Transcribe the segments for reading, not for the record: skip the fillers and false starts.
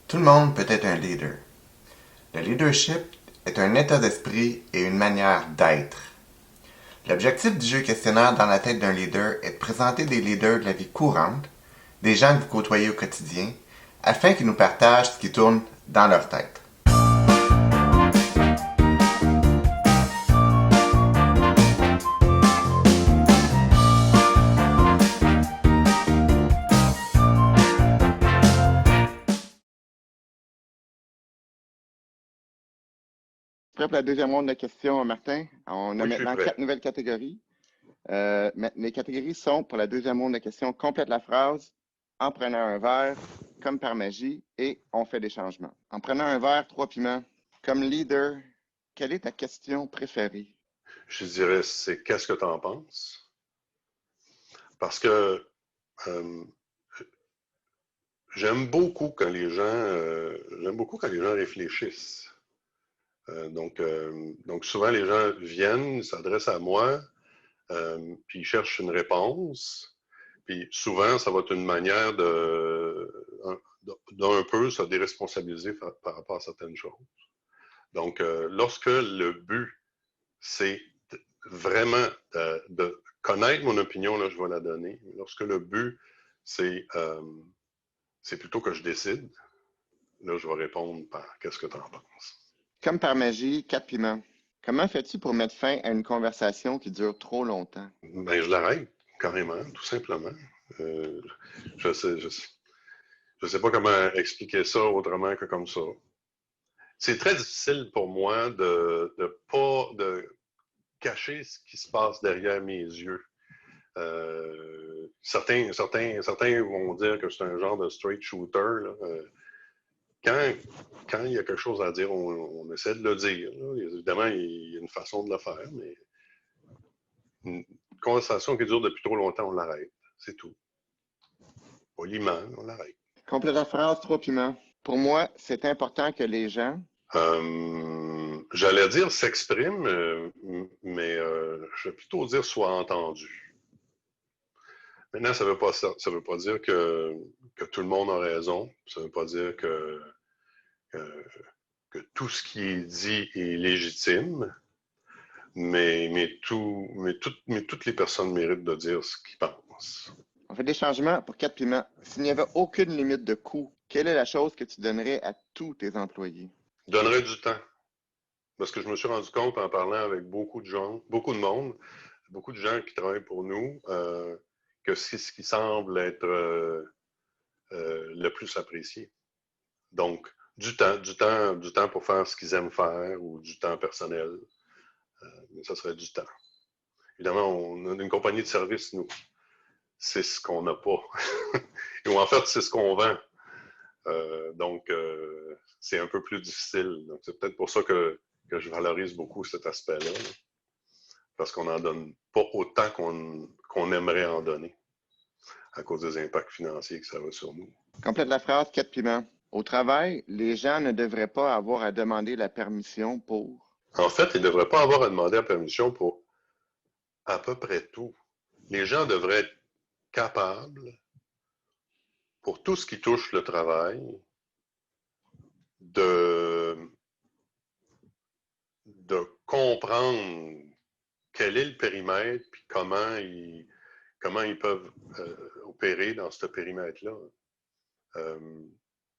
Tout le monde peut être un leader. Le leadership est un état d'esprit et une manière d'être. L'objectif du jeu questionnaire dans la tête d'un leader est de présenter des leaders de la vie courante, des gens que vous côtoyez au quotidien, afin qu'ils nous partagent ce qui tourne dans leur tête. Prêt pour la deuxième ronde de questions, Martin? On a Oui, je suis maintenant prêt. 4 nouvelles catégories. Mais les catégories sont, pour la deuxième ronde de questions, complète la phrase, en prenant un verre, comme par magie, et on fait des changements. En prenant un verre, 3 piments. Comme leader, quelle est ta question préférée? Je dirais, c'est qu'est-ce que tu en penses? Parce que euh, j'aime beaucoup quand les gens réfléchissent. Donc souvent les gens viennent, s'adressent à moi, puis ils cherchent une réponse. Puis souvent, ça va être une manière d'un peu se déresponsabiliser par rapport à certaines choses. Donc, lorsque le but, c'est vraiment de connaître mon opinion, là, je vais la donner. Lorsque le but, c'est plutôt que je décide, là, je vais répondre par qu'est-ce que tu en penses. Comme par magie, 4 piments. Comment fais-tu pour mettre fin à une conversation qui dure trop longtemps? Ben, je l'arrête, carrément, tout simplement. Euh, je sais, je sais, je sais pas comment expliquer ça autrement que comme ça. C'est très difficile pour moi de pas de cacher ce qui se passe derrière mes yeux. Certains vont dire que c'est un genre de straight shooter. Là. Quand, quand il y a quelque chose à dire, on essaie de le dire. Là. Évidemment, il y a une façon de le faire, mais une conversation qui dure depuis trop longtemps, on l'arrête. C'est tout. Poliment, on l'arrête. Complète la phrase, 3 piments. Pour moi, c'est important que les gens. J'allais dire s'exprime, mais je vais plutôt dire soit entendu. Maintenant, ça veut pas dire que tout le monde a raison. Ça veut pas dire que, que tout ce qui est dit est légitime, mais toutes les personnes méritent de dire ce qu'ils pensent. On fait des changements pour 4 piments. S'il n'y avait aucune limite de coût, quelle est la chose que tu donnerais à tous tes employés? Je donnerais du temps. Parce que je me suis rendu compte en parlant avec beaucoup de gens, beaucoup de monde, beaucoup de gens qui travaillent pour nous, que c'est ce qui semble être le plus apprécié. Donc, du temps pour faire ce qu'ils aiment faire ou du temps personnel. Mais ça serait du temps. Évidemment, on a une compagnie de service, nous. C'est ce qu'on n'a pas. Ou en fait, c'est ce qu'on vend. C'est un peu plus difficile. Donc, c'est peut-être pour ça que je valorise beaucoup cet aspect-là. Là, parce qu'on n'en donne pas autant qu'on aimerait en donner à cause des impacts financiers que ça a sur nous. Complète la phrase, 4 piments. Au travail, les gens ne devraient pas avoir à demander la permission pour. En fait, ils ne devraient pas avoir à demander la permission pour à peu près tout. Les gens devraient être capables, pour tout ce qui touche le travail, de, de comprendre quel est le périmètre puis comment ils peuvent opérer dans ce périmètre-là. Euh,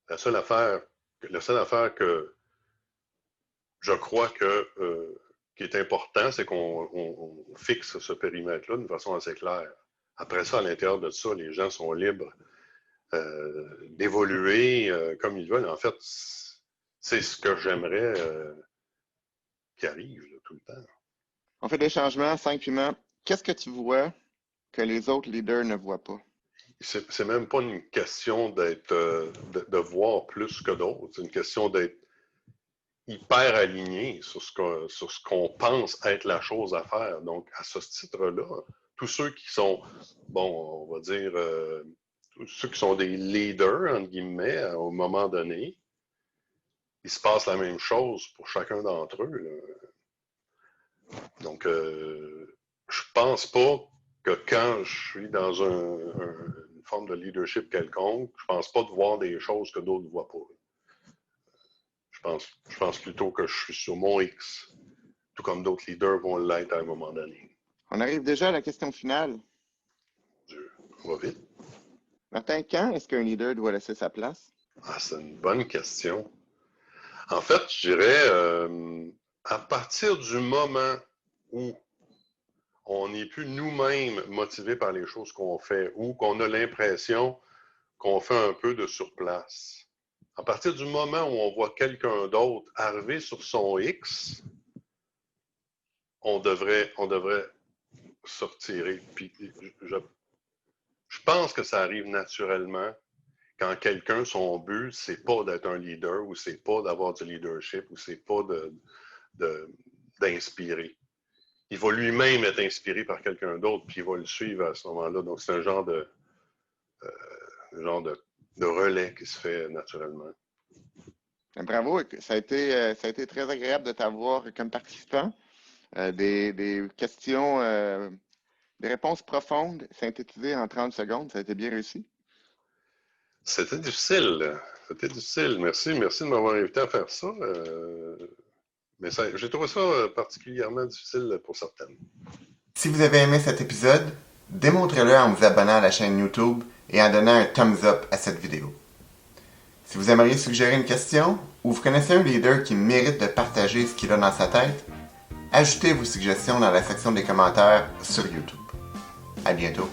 la seule affaire, la seule affaire que je crois qui est important, c'est qu'on fixe ce périmètre-là d'une façon assez claire. Après ça, à l'intérieur de ça, les gens sont libres d'évoluer comme ils veulent. En fait, c'est ce que j'aimerais qui arrive là, tout le temps. On fait des changements, 5 piments. Qu'est-ce que tu vois que les autres leaders ne voient pas? C'est même pas une question de voir plus que d'autres. C'est une question d'être hyper aligné sur ce qu'on pense être la chose à faire. Donc, à ce titre-là, tous ceux qui sont, bon, on va dire, tous ceux qui sont des leaders, entre guillemets, au moment donné, il se passe la même chose pour chacun d'entre eux. Là. Donc, je pense pas que quand je suis dans une forme de leadership quelconque, je pense pas de voir des choses que d'autres ne voient pas. Je pense plutôt que je suis sur mon X, tout comme d'autres leaders vont l'être à un moment donné. On arrive déjà à la question finale. On va vite. Martin, quand est-ce qu'un leader doit laisser sa place? Ah, c'est une bonne question. En fait, je dirais à partir du moment où on n'est plus nous-mêmes motivés par les choses qu'on fait ou qu'on a l'impression qu'on fait un peu de surplace. À partir du moment où on voit quelqu'un d'autre arriver sur son X, on devrait se retirer. Puis je pense que ça arrive naturellement quand quelqu'un, son but, c'est pas d'être un leader ou c'est pas d'avoir du leadership ou c'est pas d'inspirer. Il va lui-même être inspiré par quelqu'un d'autre puis il va le suivre à ce moment-là. Donc, c'est un genre de relais qui se fait naturellement. Bravo, ça a été très agréable de t'avoir comme participant. Des questions, des réponses profondes, synthétisées en 30 secondes, ça a été bien réussi. C'était difficile. Merci de m'avoir invité à faire ça. Mais j'ai trouvé ça particulièrement difficile pour certaines. Si vous avez aimé cet épisode, démontrez-le en vous abonnant à la chaîne YouTube et en donnant un thumbs up à cette vidéo. Si vous aimeriez suggérer une question ou vous connaissez un leader qui mérite de partager ce qu'il a dans sa tête, ajoutez vos suggestions dans la section des commentaires sur YouTube. À bientôt.